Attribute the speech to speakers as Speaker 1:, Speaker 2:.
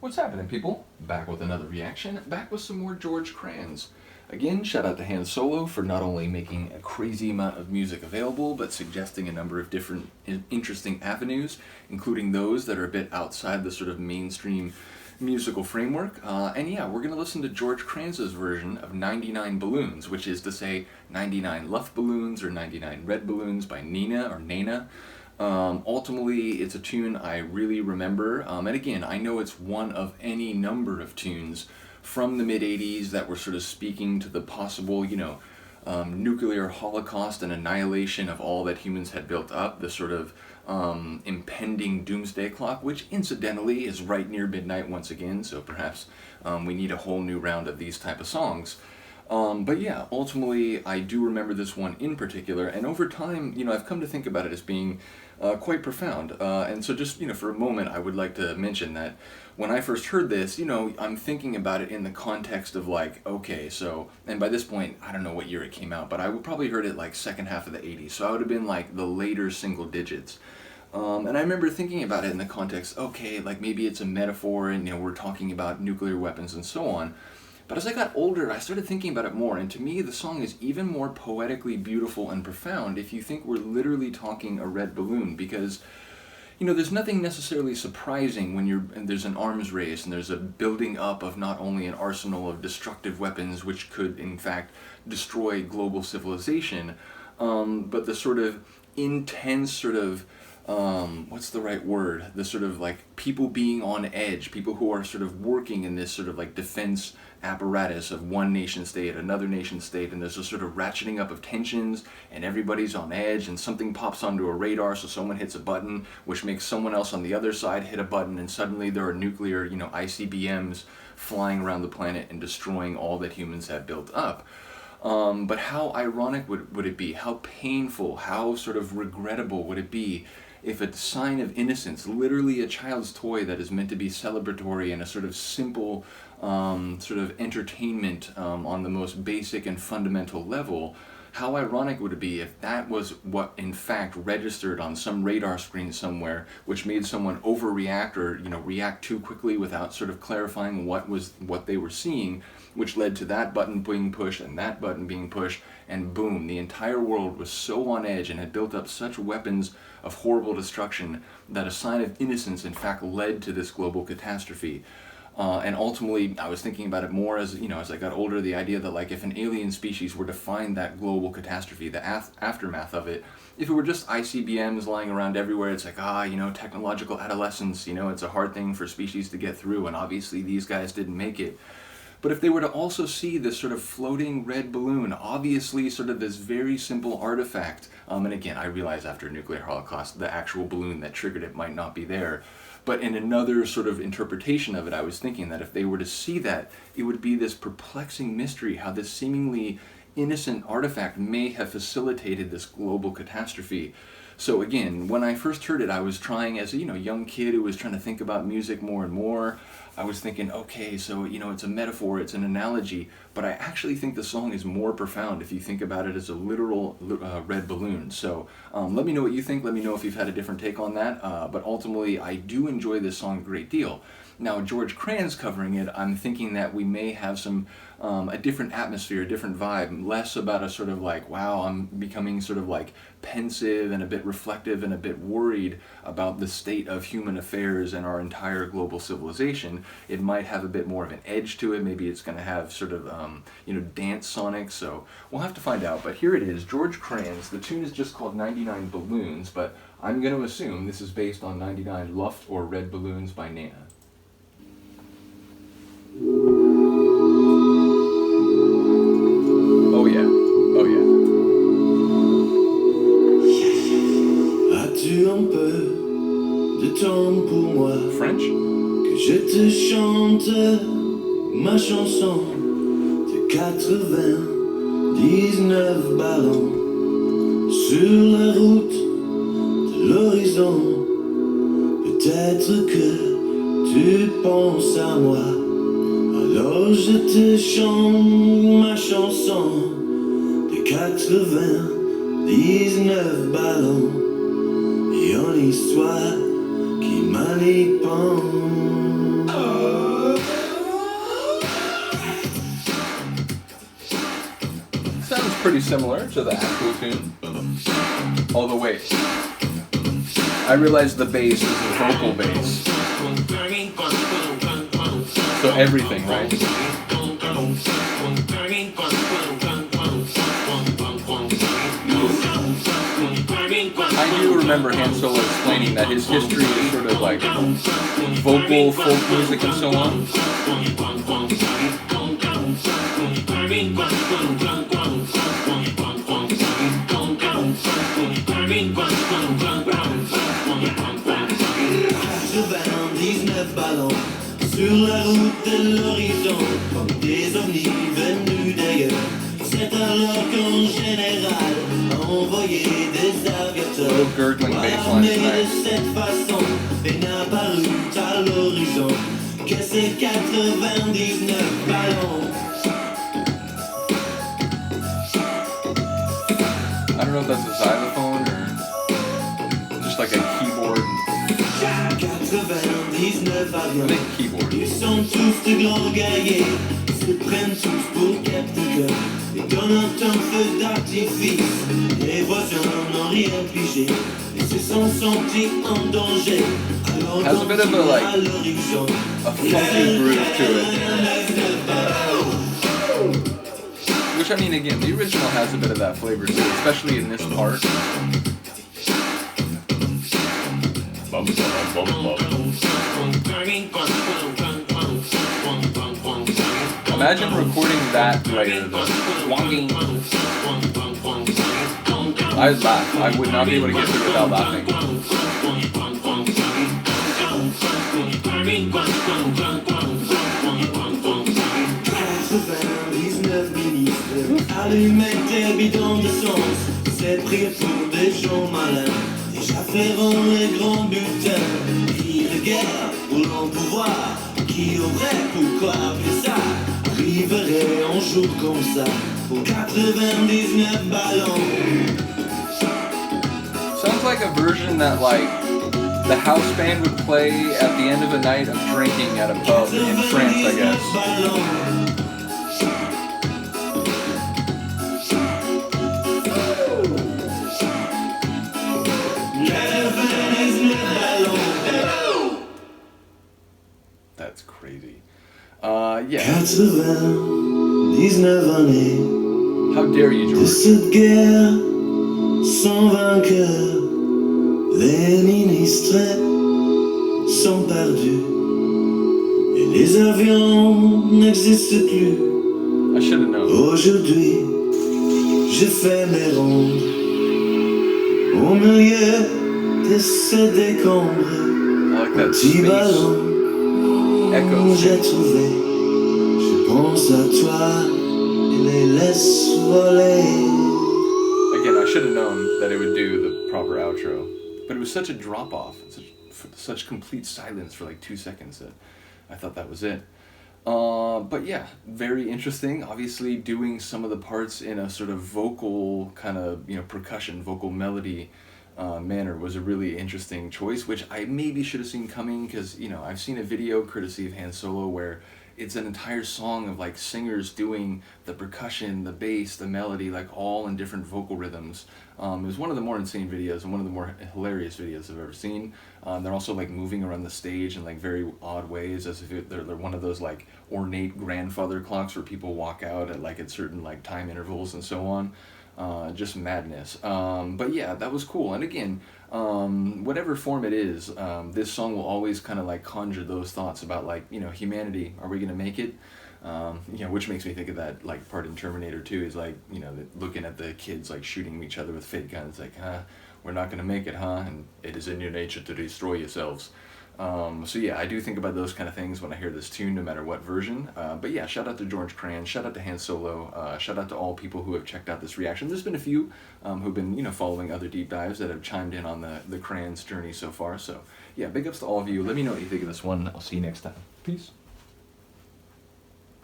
Speaker 1: What's happening, people? Back with another reaction, back with some more George Kranz. Again, shout out to Han Solo for not only making a crazy amount of music available, but suggesting a number of different interesting avenues, including those that are a bit outside the sort of mainstream musical framework. And yeah, we're going to listen to George Kranz's version of 99 Balloons, which is to say 99 Luft Balloons or 99 Red Balloons by Nena. Ultimately, it's a tune I really remember, and again, I know it's one of any number of tunes from the mid-'80s that were sort of speaking to the possible, nuclear holocaust and annihilation of all that humans had built up, the sort of impending doomsday clock, which incidentally is right near midnight once again, so perhaps we need a whole new round of these type of songs. But yeah, ultimately, I do remember this one in particular, and over time, I've come to think about it as being quite profound. And so just, for a moment, I would like to mention that when I first heard this, I'm thinking about it in the context of like, okay, so, and by this point, I don't know what year it came out, but I would probably heard it like second half of the 80s, so I would have been like the later single digits. And I remember thinking about it in the context, okay, like maybe it's a metaphor and, we're talking about nuclear weapons and so on. But as I got older, I started thinking about it more, and to me, the song is even more poetically beautiful and profound if you think we're literally talking a red balloon, because, there's nothing necessarily surprising when there's an arms race and there's a building up of not only an arsenal of destructive weapons, which could, in fact, destroy global civilization, but the sort of intense sort of what's the right word? The sort of like people being on edge, people who are sort of working in this sort of like defense apparatus of one nation state, another nation state, and there's a sort of ratcheting up of tensions, and everybody's on edge, and something pops onto a radar, so someone hits a button, which makes someone else on the other side hit a button, and suddenly there are nuclear, ICBMs flying around the planet and destroying all that humans have built up. But how ironic would it be? How painful, how sort of regrettable would it be if a sign of innocence, literally a child's toy that is meant to be celebratory and a sort of simple sort of entertainment on the most basic and fundamental level, how ironic would it be if that was what in fact registered on some radar screen somewhere, which made someone overreact or react too quickly without sort of clarifying what they were seeing, which led to that button being pushed and that button being pushed, and boom, the entire world was so on edge and had built up such weapons of horrible destruction that a sign of innocence in fact led to this global catastrophe. And ultimately, I was thinking about it more as, as I got older, the idea that like if an alien species were to find that global catastrophe, the aftermath of it, if it were just ICBMs lying around everywhere, it's like, technological adolescence, it's a hard thing for species to get through, and obviously these guys didn't make it. But if they were to also see this sort of floating red balloon, obviously sort of this very simple artifact, and again, I realize after a nuclear holocaust, the actual balloon that triggered it might not be there, but in another sort of interpretation of it, I was thinking that if they were to see that, it would be this perplexing mystery how this seemingly innocent artifact may have facilitated this global catastrophe. So again, when I first heard it, I was trying, as a young kid who was trying to think about music more and more, I was thinking, okay, so it's a metaphor, it's an analogy, but I actually think the song is more profound if you think about it as a literal red balloon. So let me know what you think, let me know if you've had a different take on that, but ultimately I do enjoy this song a great deal. Now, George Kranz covering it, I'm thinking that we may have some a different atmosphere, a different vibe, less about a sort of like, wow, I'm becoming sort of like pensive and a bit reflective and a bit worried about the state of human affairs and our entire global civilization. It might have a bit more of an edge to it. Maybe it's going to have sort of, dance sonic. So we'll have to find out. But here it is, George Kranz. The tune is just called 99 Balloons, but I'm going to assume this is based on 99 Luft or Red Balloons by Nena. Oh yeah, oh yeah.
Speaker 2: As-tu un peu de temps pour moi?
Speaker 1: French?
Speaker 2: Que je te chante ma chanson de 99 ballons sur la route de l'horizon. Peut-être que tu penses à moi. Alors je te chante ma chanson de 99 ballons et une histoire qui m'alimente.
Speaker 1: pretty similar to the actual tune. Although wait, I realized the bass is a vocal bass. So everything, right? I do remember Han Solo explaining that his history is sort of like vocal, folk music and so on.
Speaker 2: Ballons sur la route de l'horizon, comme des ovnis venus d'ailleurs. C'est alors qu'en général, envoyé des aviateurs armés de cette façon, et n'a paru à l'horizon que ces 99 ballons.
Speaker 1: I don't know if that's a xylophone or just like a keyboard.
Speaker 2: 99 avions,
Speaker 1: Keyboard.
Speaker 2: Ils sont tous de grands guerriers, ils se prennent tous pour capteurs. Et donnent un feu d'artifice, les voisins n'ont rien pigé, et se sont sentis en danger. Alors
Speaker 1: has a bit of a like a funky groove to it. Which I mean, again, the original has a bit of that flavor too, especially in this part. Imagine recording that later, the wonging. I'd laugh. I would not be able to get through without laughing.
Speaker 2: Allumettes et bidons de sens, c'est pris pour des gens malins. Déjà feront les grands butins, qui de guerre pour l'empouvoir, qui aurait pu croire que ça arriverait un jour comme ça, pour 99 ballons.
Speaker 1: Sounds like a version that like the house band would play at the end of a night of drinking at a pub in France, I guess. That's crazy. Yeah.
Speaker 2: 99 années.
Speaker 1: How dare you,
Speaker 2: De
Speaker 1: George?
Speaker 2: cette guerre sans vainqueur, les ministres sont perdus et les avions n'existent plus.
Speaker 1: I should have known.
Speaker 2: Aujourd'hui, je fais mes rondes au milieu de ces décombres.
Speaker 1: I like that
Speaker 2: Petit
Speaker 1: space
Speaker 2: ballon
Speaker 1: echo.
Speaker 2: j'ai trouvé, je pense à toi et les laisse voler.
Speaker 1: Again, I should have known that it would do the proper outro, but it was such a drop off, such complete silence for like 2 seconds that I thought that was it. But yeah, very interesting. Obviously, doing some of the parts in a sort of vocal kind of percussion, vocal melody manner was a really interesting choice, which I maybe should have seen coming because I've seen a video courtesy of Han Solo where it's an entire song of like singers doing the percussion, the bass, the melody, like all in different vocal rhythms. It was one of the more insane videos and one of the more hilarious videos I've ever seen. They're also like moving around the stage in like very odd ways, as if they're one of those like ornate grandfather clocks where people walk out at certain like time intervals and so on. Just madness. But yeah, that was cool. And again, whatever form it is, this song will always kind of like conjure those thoughts about like, humanity. Are we going to make it? Which makes me think of that like part in Terminator 2 is like, looking at the kids like shooting each other with fake guns, like, we're not going to make it, huh? And it is in your nature to destroy yourselves. So yeah, I do think about those kind of things when I hear this tune, no matter what version. But yeah, shout out to George Kranz, shout out to Han Solo, shout out to all people who have checked out this reaction. There's been a few who've been following other deep dives that have chimed in on the Kranz journey so far. So yeah, big ups to all of you. Let me know what you think of this one. I'll see you next time. Peace.